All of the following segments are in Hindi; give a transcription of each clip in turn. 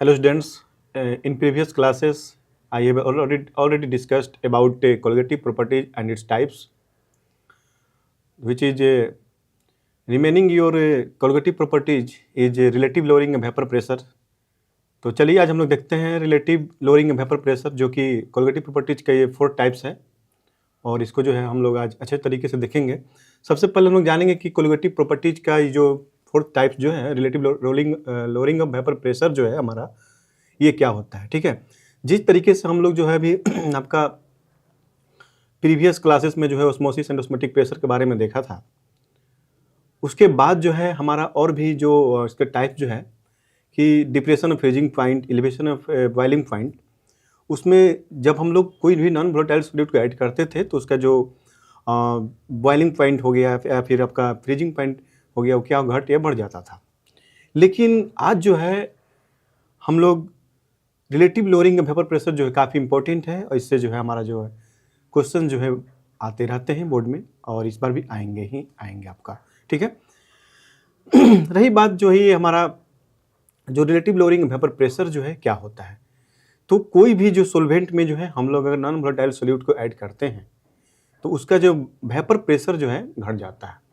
Hello students, in previous classes I have already discussed about colligative properties and its types, which is remaining your colligative properties is relative lowering vapor pressure. तो चलिए आज हम लोग देखते हैं रिलेटिव लोअरिंग वेपर प्रेशर जो कि कोलिगेटिव प्रॉपर्टीज का ये 4 टाइप्स है और इसको जो है हम लोग आज अच्छे तरीके से देखेंगे। सबसे पहले हम लोग जानेंगे कि कोलिगेटिव प्रॉपर्टीज का ये जो 4 टाइप्स जो है relative lowering of vapour pressure जो है हमारा ये क्या होता है। ठीक है, जिस तरीके से हम लोग जो है अभी आपका प्रीवियस क्लासेस में जो है ऑस्मोसिस एंड ऑस्मोटिक प्रेशर के बारे में देखा था, उसके बाद जो है हमारा और भी जो इसके टाइप जो है कि depression of freezing point, elevation of boiling point, उसमें जब हम लोग कोई भी नॉन वोलेटाइल सॉल्यूट को ऐड करते थे तो उसका जो बॉइलिंग पॉइंट हो गया या फिर आपका फ्रीजिंग पॉइंट हो गया वो क्या घट या बढ़ जाता था। लेकिन आज जो है हम लोग रिलेटिव लोअरिंग वेपर प्रेशर जो है काफ़ी इंपॉर्टेंट है और इससे जो है हमारा जो है क्वेश्चन जो है आते रहते हैं बोर्ड में और इस बार भी आएंगे ही आएंगे आपका। ठीक है, रही बात जो है हमारा जो रिलेटिव लोअरिंग वेपर प्रेशर जो है क्या होता है, तो कोई भी जो सोल्वेंट में जो है हम लोग अगर नॉन वोलेटाइल सॉल्यूट को ऐड करते हैं तो उसका जो वेपर प्रेशर जो है घट जाता है।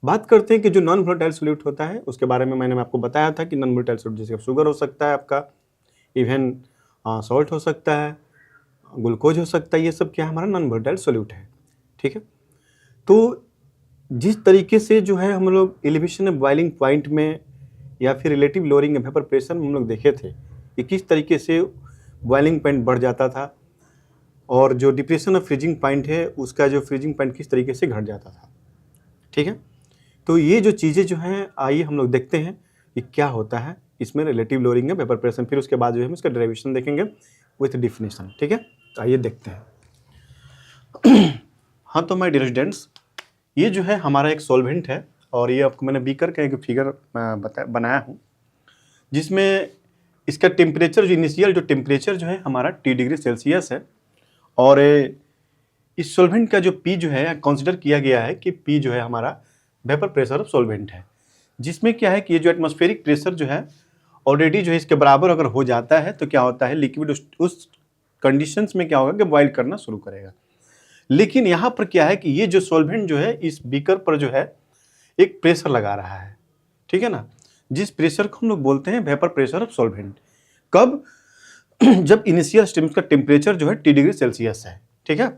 बात करते हैं कि जो नॉन वोलेटाइल सॉल्यूट होता है उसके बारे में मैंने आपको बताया था कि नॉन वोलेटाइल सॉल्यूट जैसे शुगर हो सकता है आपका, इवन सॉल्ट हो सकता है, ग्लूकोज हो सकता है, ये सब क्या है हमारा नॉन वोलेटाइल सॉल्यूट है। ठीक है, तो जिस तरीके से जो है हम लोग एलिवेशन ऑफ बॉइलिंग पॉइंट में या फिर रिलेटिव लोअरिंग वेपर प्रेशर में हम लोग देखे थे कि किस तरीके से बॉइलिंग पॉइंट बढ़ जाता था और जो डिप्रेशन ऑफ फ्रीजिंग पॉइंट है उसका जो फ्रीजिंग पॉइंट किस तरीके से घट जाता था। ठीक है, तो ये जो चीज़ें जो हैं आइए हम लोग देखते हैं कि क्या होता है इसमें रिलेटिव लोअरिंग वेपर प्रेशर, फिर उसके बाद जो है हम इसका डेरिवेशन देखेंगे विथ डिफिनेशन। ठीक है, तो आइए देखते हैं। हाँ, तो माय डियर स्टूडेंट्स, ये जो है हमारा एक सॉल्वेंट है और ये आपको मैंने बीकर का एक फिगर बनाया हूँ जिसमें इसका टेम्परेचर जो इनिशियल जो टेम्परेचर जो है हमारा T डिग्री सेल्सियस है और इस सॉल्वेंट का जो P जो है कंसीडर किया गया है कि P जो है हमारा वेपर प्रेशर ऑफ सॉल्वेंट है, जिसमें क्या है कि ये जो एटमॉस्फेरिक प्रेशर जो है ऑलरेडी जो है इसके बराबर अगर हो जाता है तो क्या होता है लिक्विड उस कंडीशंस में क्या होगा कि बॉइल करना शुरू करेगा। लेकिन यहाँ पर क्या है कि ये जो सॉल्वेंट जो है इस बीकर पर जो है एक प्रेशर लगा रहा है। ठीक है ना, जिस प्रेशर को हम लोग बोलते हैं वेपर प्रेशर ऑफ सॉल्वेंट। कब? जब इनिशियल स्टेज का टेम्परेचर जो है T डिग्री सेल्सियस है। ठीक है,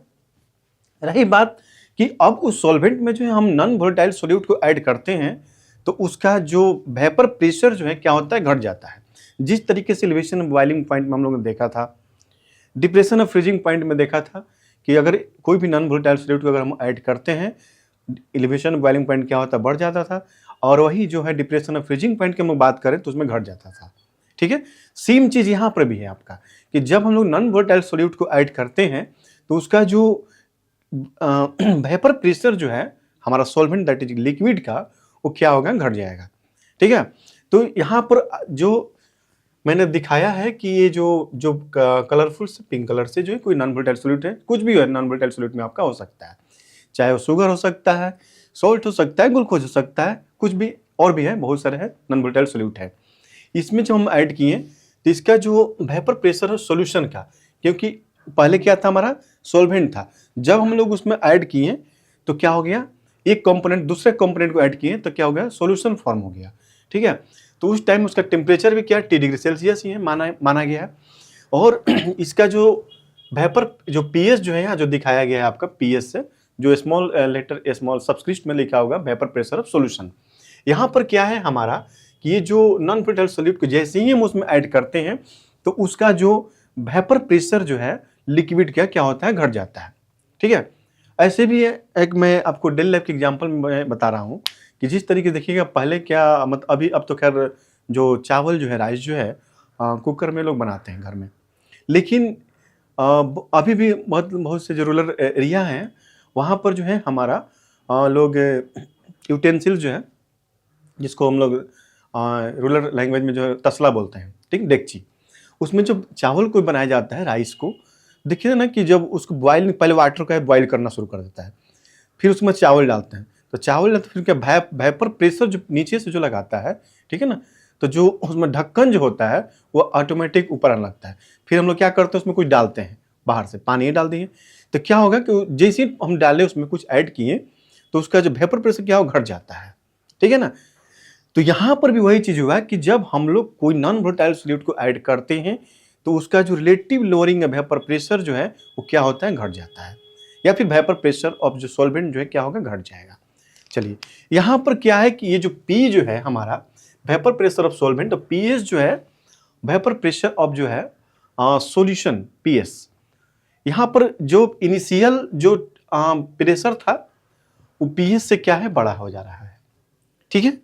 रही बात कि अब उस सॉल्वेंट में जो है हम नॉन वोलेटाइल सॉल्यूट को ऐड करते हैं तो उसका जो वेपर प्रेशर जो है क्या होता है घट जाता है। जिस तरीके से एलिवेशन ऑफ बॉइलिंग पॉइंट में हम लोगों ने देखा था, डिप्रेशन ऑफ फ्रीजिंग पॉइंट में देखा था कि अगर कोई भी नॉन वोलेटाइल सॉल्यूट को अगर हम ऐड करते हैं एलिवेशन ऑफ बॉइलिंग पॉइंट क्या होता है बढ़ जाता था और वही जो है डिप्रेशन ऑफ फ्रीजिंग पॉइंट की हम बात करें तो उसमें घट जाता था। ठीक है, सेम चीज़ यहाँ पर भी है आपका कि जब हम लोग नॉन वोलेटाइल सॉल्यूट को ऐड करते हैं तो उसका जो वेपर प्रेशर जो है हमारा सॉल्वेंट दैट इज लिक्विड का वो क्या होगा घट जाएगा। ठीक है, तो यहाँ पर जो मैंने दिखाया है कि ये जो कलरफुल से पिंक कलर से जो है कोई नॉन वोलेटाइल सॉल्यूट है, कुछ भी नॉन वोलेटाइल सॉल्यूट में आपका हो सकता है, चाहे वो शुगर हो सकता है, सॉल्ट हो सकता है, ग्लूकोज हो सकता है, कुछ भी और भी है, बहुत सारे हैं नॉन वोलेटाइल सॉल्यूट है। इसमें जो हम ऐड किए तो इसका जो वेपर प्रेशर है सॉल्यूशन का, क्योंकि पहले क्या था हमारा सॉल्वेंट था, जब हम लोग उसमें ऐड किए तो क्या हो गया एक कंपोनेंट दूसरे कंपोनेंट को ऐड किए तो क्या हो गया सॉल्यूशन फॉर्म हो गया। ठीक है, तो उस टाइम उसका टेम्परेचर भी क्या T डिग्री सेल्सियस ही है माना गया है और इसका जो वेपर जो पीएस जो है यहाँ जो दिखाया गया है आपका पीएस से जो स्मॉल लेटर स्मॉल सबस्क्रिप्ट में लिखा होगा वेपर प्रेशर ऑफ सॉल्यूशन। यहाँ पर क्या है हमारा कि ये जो नॉन वोलेटाइल सॉल्यूट को जैसे ही हम उसमें ऐड करते हैं तो उसका जो वेपर प्रेशर जो है लिक्विड का क्या होता है घट जाता है। ठीक है, ऐसे भी एक मैं आपको डेली लाइफ के एग्जांपल में बता रहा हूँ कि जिस तरीके देखिएगा पहले क्या मतलब अभी अब तो खैर जो चावल जो है राइस जो है कुकर में लोग बनाते हैं घर में, लेकिन अभी भी बहुत से जो रूरल एरिया हैं वहाँ पर जो है हमारा लोग यूटेंसिल जो है जिसको हम लोग रूरल लैंग्वेज में जो है तसला बोलते हैं, ठीक, डेगची, उसमें जब चावल को बनाया जाता है राइस को देखिए ना कि जब उसको बॉयल पहले वाटर का बॉयल करना शुरू कर देता है, फिर उसमें चावल डालते हैं तो चावल डालते फिर क्या वेपर प्रेशर जो नीचे से जो लगाता है, ठीक है ना, तो जो उसमें ढक्कन जो होता है वो ऑटोमेटिक ऊपर आने लगता है। फिर हम लोग क्या करते हैं, उसमें कुछ डालते हैं, बाहर से पानी डाल दिए, तो क्या होगा कि जैसे ही हम डाले उसमें कुछ ऐड किए तो उसका जो वेपर प्रेशर क्या हो, घट जाता है। ठीक है ना। तो यहाँ पर भी वही चीज हुआ कि जब हम लोग कोई नॉन वोलेटाइल सॉल्यूट को ऐड करते हैं तो उसका जो रिलेटिव लोअरिंग वेपर प्रेशर जो है वो क्या होता है, घट जाता है, या फिर वेपर प्रेशर ऑफ जो सॉल्वेंट जो है क्या होगा, घट जाएगा। चलिए यहाँ पर क्या है कि ये जो P जो है हमारा वेपर प्रेशर ऑफ सॉल्वेंट, तो PS जो है वेपर प्रेशर ऑफ जो है सॉल्यूशन PS, यहाँ पर जो इनिशियल जो प्रेशर था वो PS से क्या है, बड़ा हो जा रहा है। ठीक है।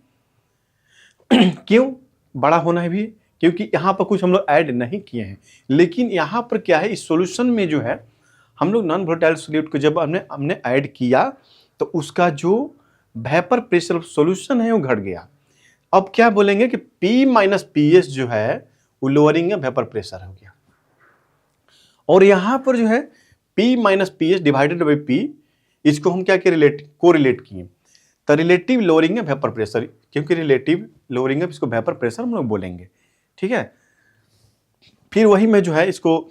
क्यों बड़ा होना है भी, क्योंकि यहाँ पर कुछ हम लोग ऐड नहीं किए हैं, लेकिन यहाँ पर क्या है, इस सॉल्यूशन में जो है हम लोग नॉन वोलेटाइल सॉल्यूट को जब हमने ऐड किया तो उसका जो वेपर प्रेशर ऑफ सॉल्यूशन है वो घट गया। अब क्या बोलेंगे कि P माइनस PS जो है वो लोअरिंग वेपर प्रेशर हो गया, और यहाँ पर जो है P minus PS divided by P, इसको हम क्या किए, कोरिलेट किए, तो रिलेटिव लोअरिंग है वेपर प्रेशर, क्योंकि रिलेटिव लोअरिंग है इसको वेपर प्रेशर हम लोग बोलेंगे। ठीक है। फिर वही मैं जो है इसको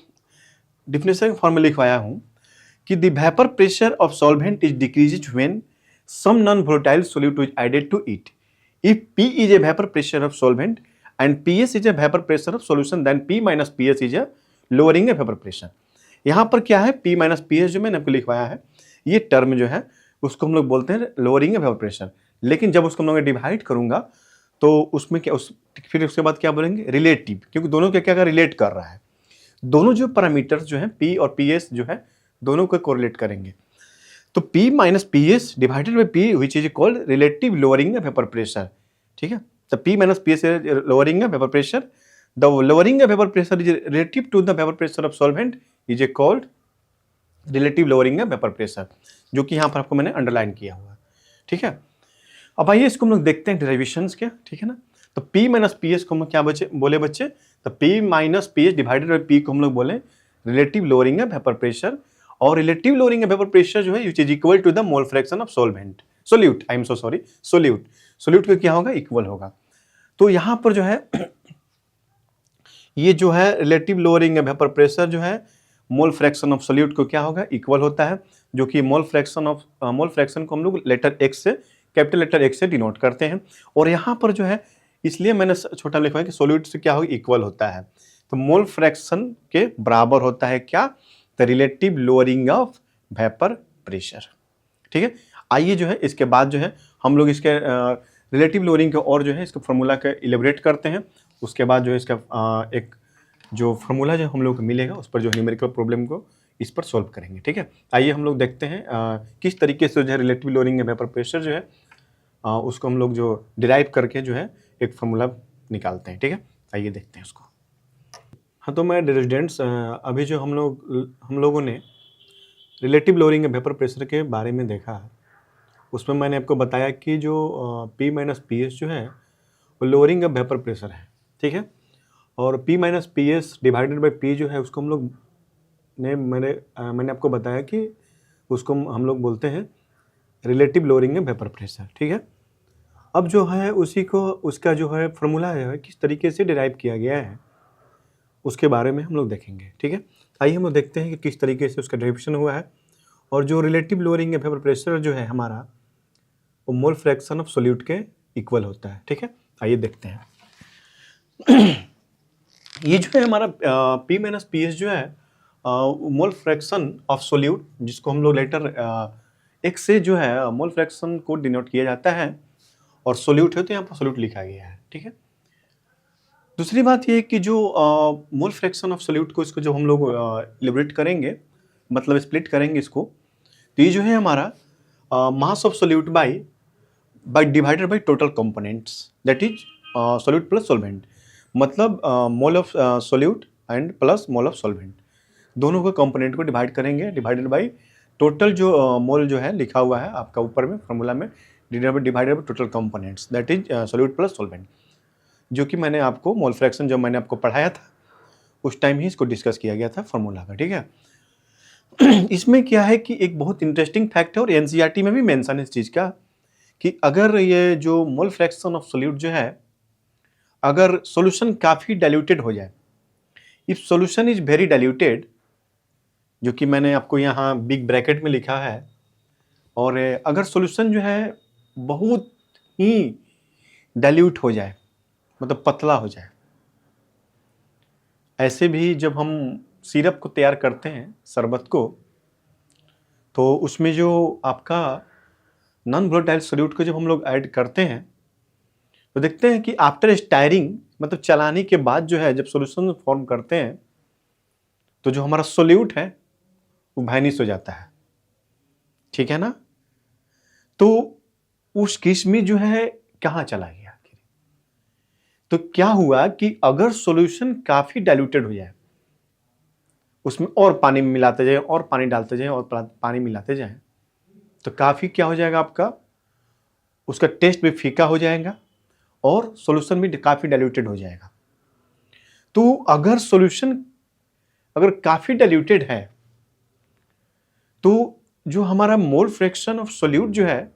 डिफिनेशन फॉर्म में लिखवाया हूं कि the vapour pressure of solvent is decreased when some non volatile solute is added to it. If P is a vapor pressure of solvent and PS is a vapor pressure of solution, then P minus PS is a lowering a vapor pressure। यहाँ पर क्या है, P minus PS जो मैंने आपको लिखवाया है, ये टर्म जो है उसको हम लोग बोलते हैं लोअरिंग वेपर प्रेशर। लेकिन जब उसको हम लोग डिवाइड करूंगा तो उसमें क्या फिर उसके बाद क्या बोलेंगे, रिलेटिव, क्योंकि दोनों क्या रिलेट कर रहा है, दोनों जो पैरामीटर्स जो है P और PS जो है दोनों को कोरिलेट करेंगे। तो P minus PS divided by P which is called relative lowering vapour pressure. ठीक है। तो P minus PS lowering vapour pressure, the lowering vapour pressure is relative to the vapour pressure of solvent is a called relative lowering vapour pressure, जो कि यहाँ पर आपको मैंने अंडरलाइन किया हुआ है। ठीक है। अब आइए इसको हम लोग देखते हैं डेरिवेशंस क्या। ठीक है ना। तो P माइनस PS को हम क्या बोले बच्चे, तो P minus PS divided by P को हम लोग बोले रिलेटिव लोअरिंग वेपर प्रेशर, और रिलेटिव लोअरिंग वेपर प्रेशर जो है which is equal to the mole fraction of solute, I am so sorry, solute को क्या होगा, इक्वल होगा। तो यहाँ पर जो है ये जो है रिलेटिव लोअरिंग वेपर प्रेशर जो है मोल फ्रैक्शन ऑफ सोल्यूट को क्या होगा, इक्वल होता है, जो कि मोल फ्रैक्शन को हम लोग लेटर X से, कैपिटल लेटर X से डिनोट करते हैं। और यहाँ पर जो है इसलिए मैंने छोटा लिखा है कि सोल्यूट से क्या होगा, इक्वल होता है, तो मोल फ्रैक्शन के बराबर होता है क्या, the relative lowering of vapour pressure. ठीक है। आइए जो है इसके बाद जो है हम लोग इसके रिलेटिव लोअरिंग के और जो है इसका फॉर्मूला का इलेबोरेट करते हैं। उसके बाद जो है इसका एक जो फॉर्मूला जो हम लोग को मिलेगा उस पर जो न्यूमेरिकल प्रॉब्लम को इस पर सॉल्व करेंगे। ठीक है। आइए हम लोग देखते हैं किस तरीके से जो है रिलेटिव लोअरिंग वेपर प्रेशर जो है उसको हम लोग जो डिराइव करके जो है एक फॉर्मूला निकालते हैं। ठीक है। आइए देखते हैं उसको। हाँ, तो मैं रेजिडेंट्स अभी जो हम लोगों ने रिलेटिव लोअरिंग वेपर प्रेशर के बारे में देखा है, उसमें मैंने आपको बताया कि जो P माइनस PS जो है वो लोअरिंग वेपर प्रेशर है। ठीक है। और P minus PS divided by P जो है उसको हम लोग मैंने आपको बताया कि उसको हम लोग बोलते हैं रिलेटिव लोअरिंग वेपर प्रेशर। ठीक है। अब जो है उसका जो है फॉर्मूला है किस तरीके से डिराइव किया गया है उसके बारे में हम लोग देखेंगे। ठीक है। आइए हम लोग देखते हैं कि किस तरीके से उसका डेरिवेशन हुआ है, और जो रिलेटिव लोअरिंग वेपर प्रेशर जो है हमारा वो मोल फ्रैक्शन ऑफ सोल्यूट के इक्वल होता है। ठीक है। आइए देखते हैं। ये जो है हमारा P माइनस PS जो है मोल फ्रैक्शन ऑफ सोल्यूट, जिसको हम लोग लेटर X से जो है मोल फ्रैक्शन को डिनोट किया जाता है, और सोल्यूट है तो यहाँ पर सोल्यूट लिखा गया है। ठीक है। दूसरी बात ये कि जो मोल फ्रैक्शन ऑफ सोल्यूट को इसको जो हम लोग इलेबोरेट करेंगे, मतलब स्प्लिट करेंगे इसको, तो ये जो है हमारा mass of solute by divided by total components, that is solute plus solvent, मतलब mole of solute and plus mole of solvent, दोनों को कंपोनेंट को डिवाइड करेंगे, डिवाइडेड बाय टोटल जो मोल जो है लिखा हुआ है आपका ऊपर में फॉर्मूला में, divided by total components, that is solute plus solvent, जो कि मैंने आपको मोल फ्रैक्शन जब मैंने आपको पढ़ाया था उस टाइम ही इसको डिस्कस किया गया था फॉर्मूला में। ठीक है। इसमें क्या है कि एक बहुत इंटरेस्टिंग फैक्ट है, और एनसीईआरटी में भी मेंशन है इस चीज़ का, कि अगर ये जो मोल फ्रैक्शन ऑफ सोल्यूट जो है अगर सॉल्यूशन काफ़ी डाइल्यूटेड हो जाए, if solution is very diluted, जो कि मैंने आपको यहाँ बिग ब्रैकेट में लिखा है, और अगर सॉल्यूशन जो है बहुत ही डाइल्यूट हो जाए, मतलब पतला हो जाए, ऐसे भी जब हम सिरप को तैयार करते हैं, शरबत को, तो उसमें जो आपका नॉन वोलेटाइल सोल्यूट को जब हम लोग ऐड करते हैं, तो देखते हैं कि आफ्टर स्टायरिंग, मतलब चलाने के बाद जो है, जब सॉल्यूशन फॉर्म करते हैं, तो जो हमारा सोल्यूट है वो वाइनिश हो जाता है, ठीक है ना। तो उस केस में जो है कहाँ चला गया आखिर? तो क्या हुआ कि अगर सॉल्यूशन काफी डाइल्यूटेड हो जाए, उसमें और पानी मिलाते जाए और पानी डालते जाए और पानी मिलाते जाए, तो काफी क्या हो जाएगा आपका, उसका टेस्ट भी फीका हो जाएगा और सॉल्यूशन भी काफी डाइल्यूटेड हो जाएगा। तो अगर सॉल्यूशन अगर काफी डाइल्यूटेड है, तो जो हमारा मोल फ्रैक्शन ऑफ सोल्यूट जो है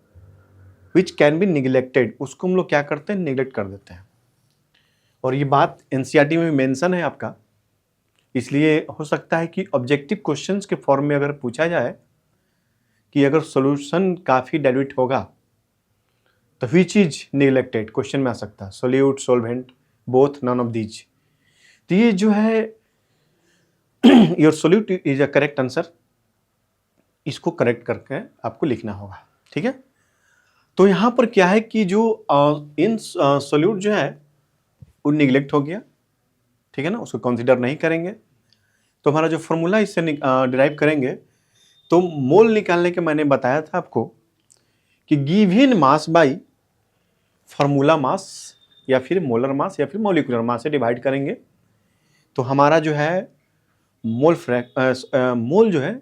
विच कैन बी निगलेक्टेड, उसको हम लोग क्या करते हैं, निगलेक्ट कर देते हैं। और ये बात एनसीईआरटी में भी मेंशन है आपका, इसलिए हो सकता है कि ऑब्जेक्टिव क्वेश्चंस के फॉर्म में अगर पूछा जाए कि अगर सॉल्यूशन काफी डाइल्यूट होगा तो विच इज निगलेक्टेड, क्वेश्चन में आ सकता है, solute, solvent, both, none of these. तो ये जो है your solute is a correct answer, इसको करेक्ट करके आपको लिखना होगा, ठीक है। तो यहां पर क्या है कि जो इन सोल्यूट जो है वो निगलेक्ट हो गया, ठीक है ना, उसको कंसीडर नहीं करेंगे। तो हमारा जो फॉर्मूला इससे डिराइव करेंगे, तो मोल निकालने के मैंने बताया था आपको कि given mass by formula mass या फिर मोलर मास या फिर मॉलिक्यूलर मास से डिवाइड करेंगे, तो हमारा जो है मोल जो है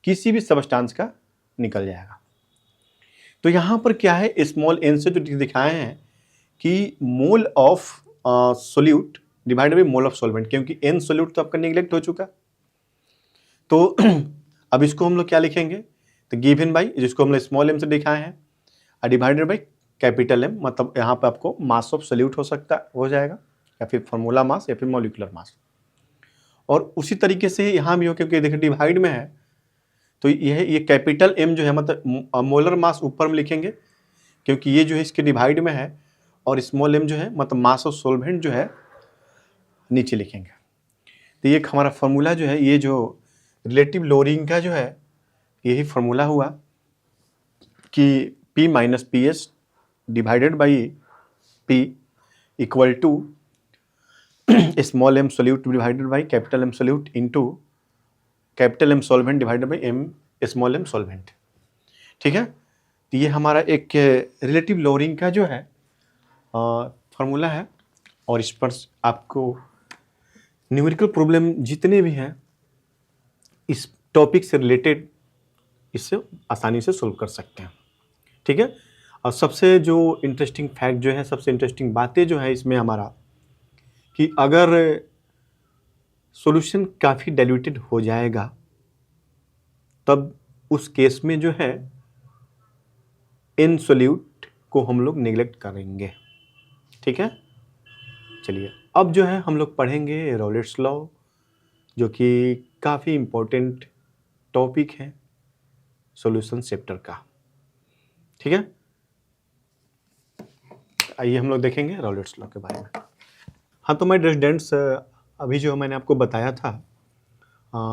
किसी भी सबस्टांस का निकल जाएगा। तो यहाँ पर क्या है, स्मॉल एन से जो दिखाए हैं कि मोल of solute divided by mole of solvent, क्योंकि एन सोल्यूट तो आपका निगलेक्ट हो चुका। तो अब इसको हम लोग क्या लिखेंगे, तो गिवन बाई, जिसको हम लोग स्मॉल एम से दिखाए हैं, डिवाइडेड बाई कैपिटल एम, मतलब यहाँ पर आपको मास ऑफ सोल्यूट हो जाएगा, या फिर फॉर्मूला मास या फिर मॉलिक्यूलर मास। और उसी तरीके से यहाँ भी हो, क्योंकि देखिए डिवाइड में है, तो ये कैपिटल एम जो है, मतलब मोलर मास ऊपर में लिखेंगे, क्योंकि ये जो है इसके डिवाइड में है, और स्मॉल एम जो है मतलब मास ऑफ सॉल्वेंट जो है नीचे लिखेंगे। तो ये हमारा फॉर्मूला जो है, ये जो रिलेटिव लोअरिंग का जो है यही फॉर्मूला हुआ कि P minus P S divided by P equal to small M solute divided by capital M solute into capital M solvent divided by M small M solvent, ठीक है। तो ये हमारा एक रिलेटिव लोअरिंग का जो है फॉर्मूला है, और इस पर आपको न्यूमेरिकल प्रॉब्लम जितने भी हैं इस टॉपिक से रिलेटेड, इससे आसानी से सोल्व कर सकते हैं, ठीक है। और सबसे जो इंटरेस्टिंग फैक्ट जो है, सबसे इंटरेस्टिंग बातें जो है इसमें हमारा, कि अगर सॉल्यूशन काफ़ी डाइल्यूटेड हो जाएगा, तब उस केस में जो है इन सोल्यूट को हम लोग निगलेक्ट करेंगे, ठीक है। चलिए अब जो है हम लोग पढ़ेंगे रॉलेट्स लॉ, जो कि काफ़ी इम्पोर्टेंट टॉपिक है सॉल्यूशन चैप्टर का, ठीक है। आइए हम लोग देखेंगे रॉलेट्स लॉ के बारे में। हाँ, तो माय डियर स्टूडेंट्स, अभी जो मैंने आपको बताया था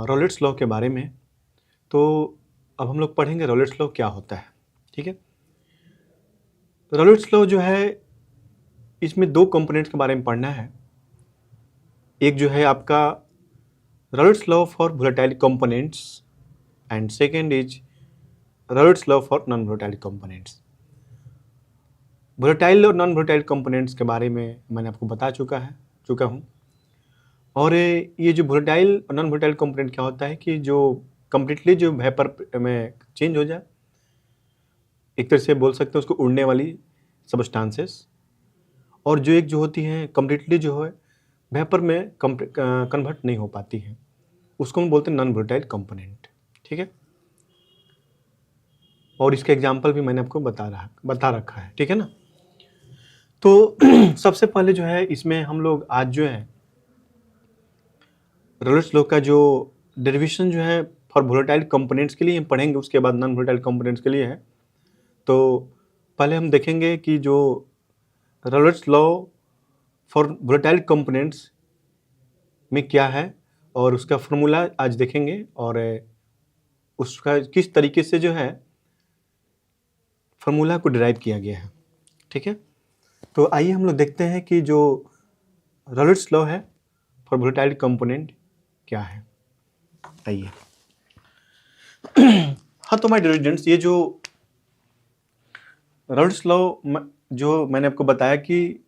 रॉलेट्स लॉ के बारे में, तो अब हम लोग पढ़ेंगे रॉलेट्स लॉ क्या होता है, ठीक है। रॉलेट्स लॉ जो है, इसमें दो कंपोनेंट्स के बारे में पढ़ना है। एक जो है आपका Raoult's law for volatile components, and second is Raoult's law for non volatile components. Volatile और नॉन वोलेटाइल कंपोनेंट्स के बारे में मैंने आपको बता चुका हूँ। और ये जो वोलेटाइल और नॉन वोलेटाइल कंपोनेंट क्या होता है कि जो कम्प्लीटली जो वेपर में चेंज हो जाए, एक तरह से बोल सकते हैं उसको उड़ने वाली सबस्टांसेस, और जो एक जो होती हैं कम्प्लीटली जो है वेपर में कन्वर्ट नहीं हो पाती हैं, उसको हम बोलते हैं नॉन वोलेटाइल कंपोनेंट, ठीक है। और इसका एग्जांपल भी मैंने आपको बता रखा है, ठीक है ना। तो सबसे पहले जो है इसमें हम लोग आज जो है रॉयल्स लॉ का जो डेरिवेशन जो है फॉर वोलेटाइल कंपोनेंट्स के लिए हम पढ़ेंगे, उसके बाद नॉन वोलेटाइल कंपोनेंट्स के लिए है। तो पहले हम देखेंगे कि जो Royals law for volatile components में क्या है और उसका फॉर्मूला आज देखेंगे और उसका किस तरीके से जो है फॉर्मूला को डिराइव किया गया है। ठीक है, तो आइए हम लोग देखते हैं कि जो रॉयल्स लॉ है फॉर वोलेटाइल कंपोनेंट क्या है। आइए। हाँ, तो माय डियर स्टूडेंट्स, ये जो रॉयल्स लॉ जो मैंने आपको बताया कि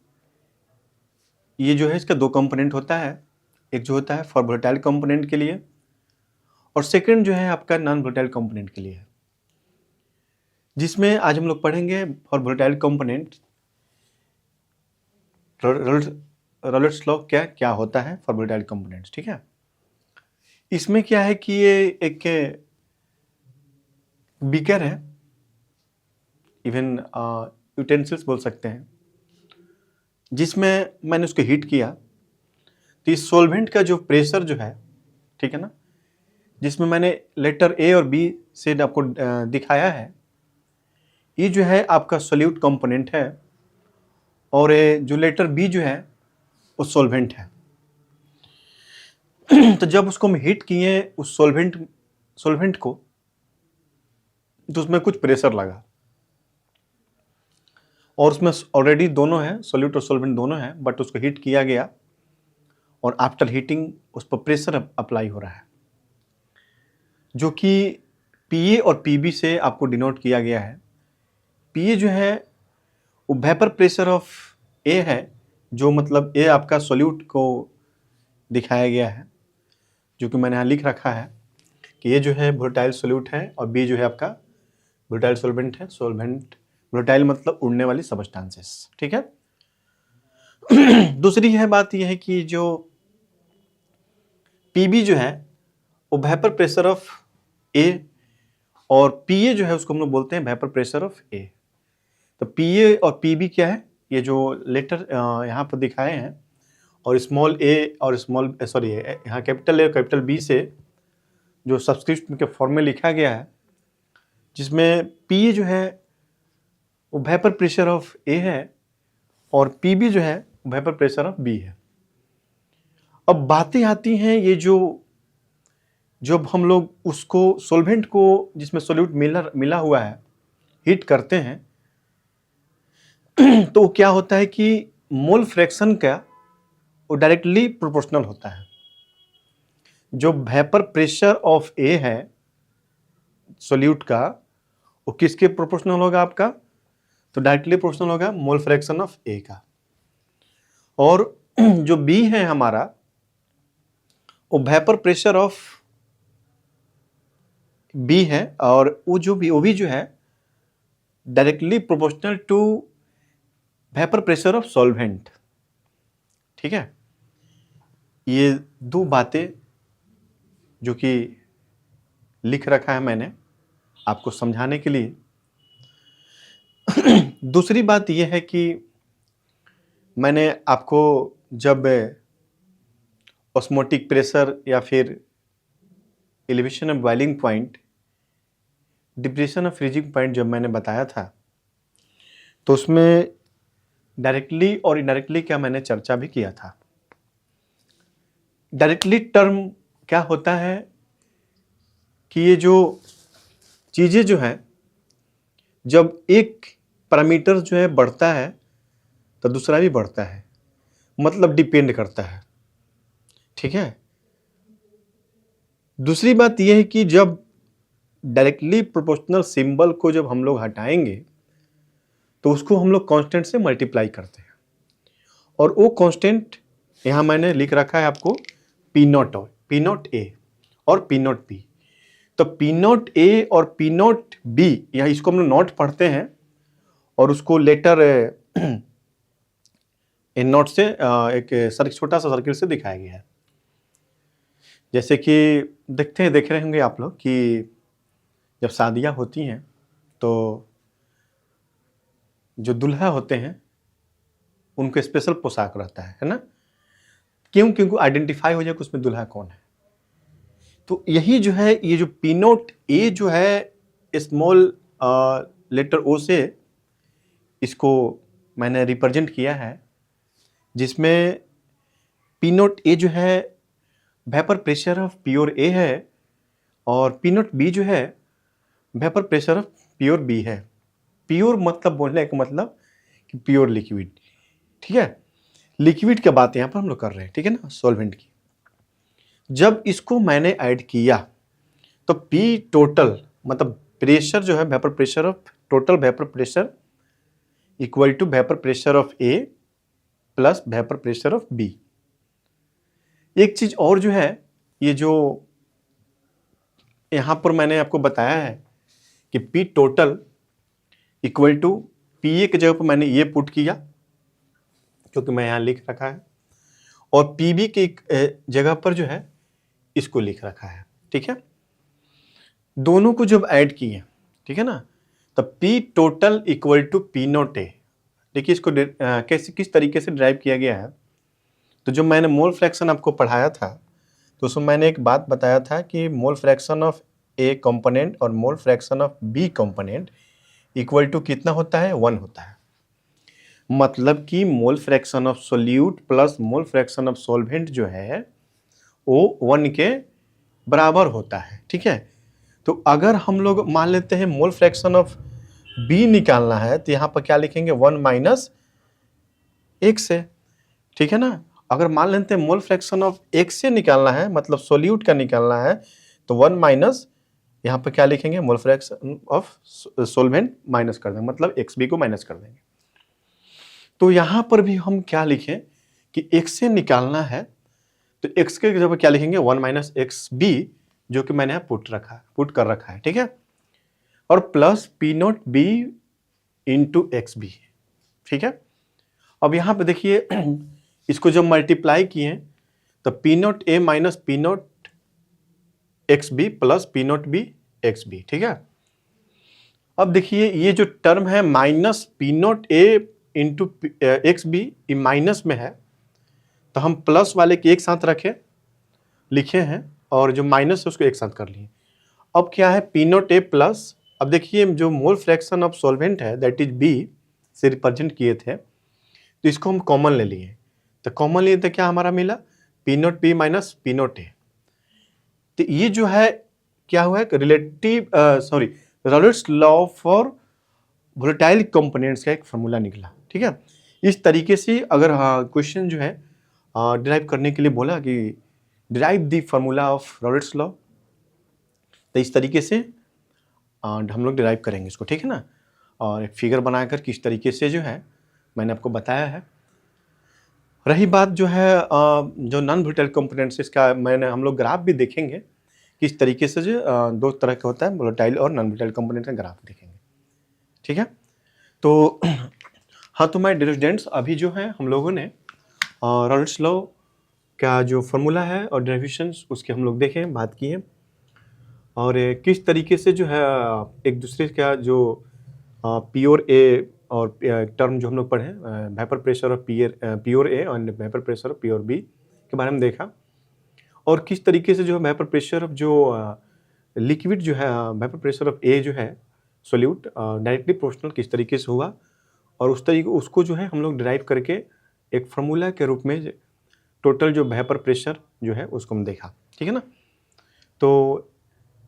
ये जो है इसका दो कंपोनेंट होता है। एक जो होता है फॉर वोलेटाइल कंपोनेंट के लिए और सेकंड जो है आपका नॉन वोलेटाइल कंपोनेंट के लिए, जिसमें आज हम लोग पढ़ेंगे for volatile component Royals law क्या क्या होता है फॉर वोलेटाइल कंपोनेंट्स। ठीक है, इसमें क्या है कि ये एक बीकर है, इवन यूटेंसिल्स बोल सकते हैं, जिसमें मैंने उसको हीट किया। तो इस सॉल्वेंट का जो प्रेशर जो है, ठीक है ना, जिसमें मैंने लेटर ए और बी से आपको दिखाया है, ये जो है आपका सोल्यूट कंपोनेंट है और जो लेटर बी जो है वो सॉल्वेंट है। तो जब उसको हम हीट किए उस सॉल्वेंट को, तो उसमें कुछ प्रेशर लगा और उसमें ऑलरेडी दोनों है, सोल्यूट और सॉल्वेंट दोनों है, बट उसको हीट किया गया और आफ्टर हीटिंग उस पर प्रेशर अप्लाई हो रहा है, जो कि पीए और पीबी से आपको डिनोट किया गया है। पीए जो है वो वेपर प्रेशर ऑफ ए है, जो मतलब ए आपका सोल्यूट को दिखाया गया है, जो कि मैंने यहाँ लिख रखा है कि ये जो है वोलेटाइल सोल्यूट है और बी जो है आपका वोलेटाइल सॉल्वेंट है। सॉल्वेंट वोलेटाइल मतलब उड़ने वाली सबस्टांसेस। ठीक है। दूसरी है बात यह है कि जो पीबी जो है वो वेपर प्रेशर ऑफ ए और पीए जो है उसको हम लोग बोलते हैं वेपर प्रेशर ऑफ ए। तो पीए और पीबी क्या है, ये जो लेटर यहाँ पर दिखाए हैं और स्मॉल ए और स्मॉल सॉरी यहाँ कैपिटल ए और कैपिटल बी से जो सब्सक्रिप्ट के फॉर्म में लिखा गया है, जिसमें पीए जो है वो वेपर प्रेशर ऑफ ए है और पीबी जो है वेपर प्रेशर ऑफ बी है। अब बातें आती हैं ये जो जब हम लोग उसको सॉल्वेंट को जिसमें सोल्यूट मिला हुआ है हीट करते हैं, तो क्या होता है कि मोल फ्रैक्शन का वो डायरेक्टली प्रोपोर्शनल होता है। जो वेपर प्रेशर ऑफ ए है सोल्यूट का, वो किसके प्रोपोर्शनल होगा आपका, तो डायरेक्टली प्रोपोर्शनल होगा मोल फ्रैक्शन ऑफ ए का। और जो बी है हमारा, वो वेपर प्रेशर ऑफ बी है और वो भी जो है directly proportional to vapour pressure of solvent. ठीक है, ये दो बातें जो कि लिख रखा है मैंने आपको समझाने के लिए। दूसरी बात यह है कि मैंने आपको जब ऑस्मोटिक प्रेशर या फिर elevation of boiling point, depression of freezing point जब मैंने बताया था, तो उसमें डायरेक्टली और इनडायरेक्टली क्या मैंने चर्चा भी किया था। डायरेक्टली टर्म क्या होता है कि ये जो चीज़ें जो है, जब एक पैरामीटर जो है बढ़ता है तो दूसरा भी बढ़ता है, मतलब डिपेंड करता है। ठीक है। दूसरी बात यह है कि जब डायरेक्टली प्रोपोर्शनल सिंबल को जब हम लोग हटाएंगे तो उसको हम लोग कांस्टेंट से मल्टीप्लाई करते हैं और वो कांस्टेंट यहाँ मैंने लिख रखा है आपको पी नॉट ए और पी नॉट बी। तो पी नॉट ए और पी नॉट बी, यहाँ इसको हम लोग नॉट पढ़ते हैं और उसको लेटर इन नॉट से एक छोटा सा सर्किल से दिखाया गया है। जैसे कि देख रहे होंगे आप लोग कि जब शादियां होती हैं तो जो दूल्हा होते हैं उनको स्पेशल पोशाक रहता है ना, क्यों? क्योंकि आइडेंटिफाई हो जाए कि उसमें दूल्हा कौन है। तो यही जो है, ये जो पी नोट ए जो है स्मॉल लेटर ओ से इसको मैंने रिप्रेजेंट किया है, जिसमें पी नोट ए जो है vapour pressure of pure A है और पी नोट बी जो है vapour pressure of pure B है। प्योर मतलब बोलने का मतलब कि प्योर लिक्विड, ठीक है। लिक्विड की बात यहाँ पर हम लोग कर रहे हैं, ठीक है ना, सॉल्वेंट की। जब इसको मैंने ऐड किया तो पी टोटल मतलब प्रेशर जो है vapour pressure of total vapour pressure equal to vapour pressure of A plus vapour pressure of B. एक चीज और जो है, ये जो यहां पर मैंने आपको बताया है कि P total equal to P A की जगह पर मैंने ये पुट किया क्योंकि मैं यहां लिख रखा है, और पी बी की जगह पर जो है इसको लिख रखा है, ठीक है। दोनों को जब ऐड किए, ठीक है ना, तो P total equal to P naught A. देखिए इसको कैसे किस तरीके से ड्राइव किया गया है। तो जो मैंने मोल फ्रैक्शन आपको पढ़ाया था, तो उसमें मैंने एक बात बताया था कि mole fraction of A component और mole fraction of B component equal to कितना होता है, 1 होता है। मतलब कि mole fraction of solute plus mole fraction of solvent जो है वो 1 के बराबर होता है, ठीक है। तो अगर हम लोग मान लेते हैं मोल फ्रैक्शन ऑफ बी निकालना है, तो यहाँ पर क्या लिखेंगे, 1 माइनस एक्स है, ठीक है ना। अगर मान लेते हैं मोल फ्रैक्शन ऑफ एक्स से निकालना है, मतलब सोल्यूट का निकालना है, तो 1 माइनस यहाँ पर क्या लिखेंगे, मोल फ्रैक्शन ऑफ सॉल्वेंट माइनस कर देंगे, मतलब एक्स बी को माइनस कर देंगे। तो यहाँ पर भी हम क्या लिखें कि एक्स से निकालना है, तो एक्स के जगह क्या लिखेंगे, 1 माइनस एक्स बी, जो कि मैंने पुट कर रखा है, ठीक है। और plus P naught B into X B, ठीक है। अब यहाँ पे देखिए इसको जब मल्टीप्लाई किए तो P naught A minus P naught X B plus P naught B X B, ठीक है। अब देखिए ये जो टर्म है minus P naught A into X B, ये माइनस में है, तो हम प्लस वाले के एक साथ लिखे हैं और जो माइनस है उसको एक साथ कर लिए। अब क्या है, पी नोट ए प्लस, अब देखिए जो मोल फ्रैक्शन ऑफ सॉल्वेंट है दैट इज बी से रिप्रेजेंट किए थे, तो इसको हम कॉमन ले लिए, तो कॉमन लिए तो क्या हमारा मिला, P naught B minus P naught A. तो ये जो है क्या हुआ है, Raoult's law for volatile components का एक फॉर्मूला निकला, ठीक है। इस तरीके से अगर क्वेश्चन जो है डिराइव करने के लिए बोला कि derive the formula of Raoult's law, तो इस तरीके से हम लोग डिराइव करेंगे इसको, ठीक है ना। और एक फिगर बनाकर किस तरीके से जो है मैंने आपको बताया है। रही बात जो है जो नॉन वोलेटाइल कंपोनेंट्स, इसका हम लोग ग्राफ भी देखेंगे किस तरीके से जो दो तरह का होता है, वोलेटाइल और नॉन वोलेटाइल कंपोनेंट का ग्राफ देखेंगे, ठीक है। तो हाँ, तो माय डियर स्टूडेंट्स, अभी जो है हम लोगों ने रॉलेट्स लॉ का जो फॉर्मूला है और डेरिवेशंस उसके हम लोग देखें, बात की है, और किस तरीके से जो है एक दूसरे का जो प्योर ए और टर्म जो हम लोग पढ़े, vapour pressure of pure A और vapour pressure of pure B के बारे में देखा, और किस तरीके से जो है वेपर प्रेशर ऑफ जो लिक्विड जो है वेपर प्रेशर ऑफ ए जो है सोल्यूट डायरेक्टली प्रोपोर्शनल किस तरीके से हुआ, और उसको जो है हम लोग डिराइव करके एक फार्मूला के रूप में टोटल जो वेपर प्रेशर जो है उसको हम देखा, ठीक है ना। तो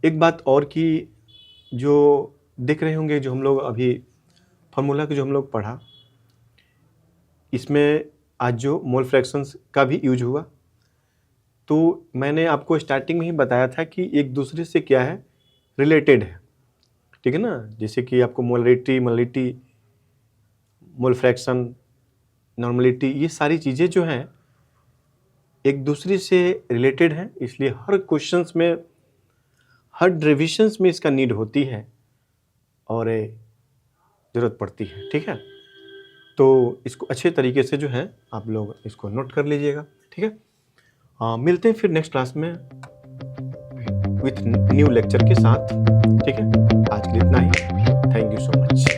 एक बात और कि जो देख रहे होंगे, जो हम लोग अभी फार्मूला के जो हम लोग पढ़ा, इसमें आज जो मोल फ्रैक्शंस का भी यूज हुआ, तो मैंने आपको स्टार्टिंग में ही बताया था कि एक दूसरे से क्या है, रिलेटेड है, ठीक है ना। जैसे कि आपको मोलरिटी, मोल फ्रैक्शन, नॉर्मलिटी, ये सारी चीज़ें जो हैं एक दूसरे से रिलेटेड हैं, इसलिए हर क्वेश्चंस में, हर डेरिवेशंस में इसका नीड होती है और ज़रूरत पड़ती है, ठीक है। तो इसको अच्छे तरीके से जो है आप लोग इसको नोट कर लीजिएगा, ठीक है। मिलते हैं फिर नेक्स्ट क्लास में विथ न्यू लेक्चर के साथ, ठीक है। आज के लिए इतना ही, थैंक यू सो मच।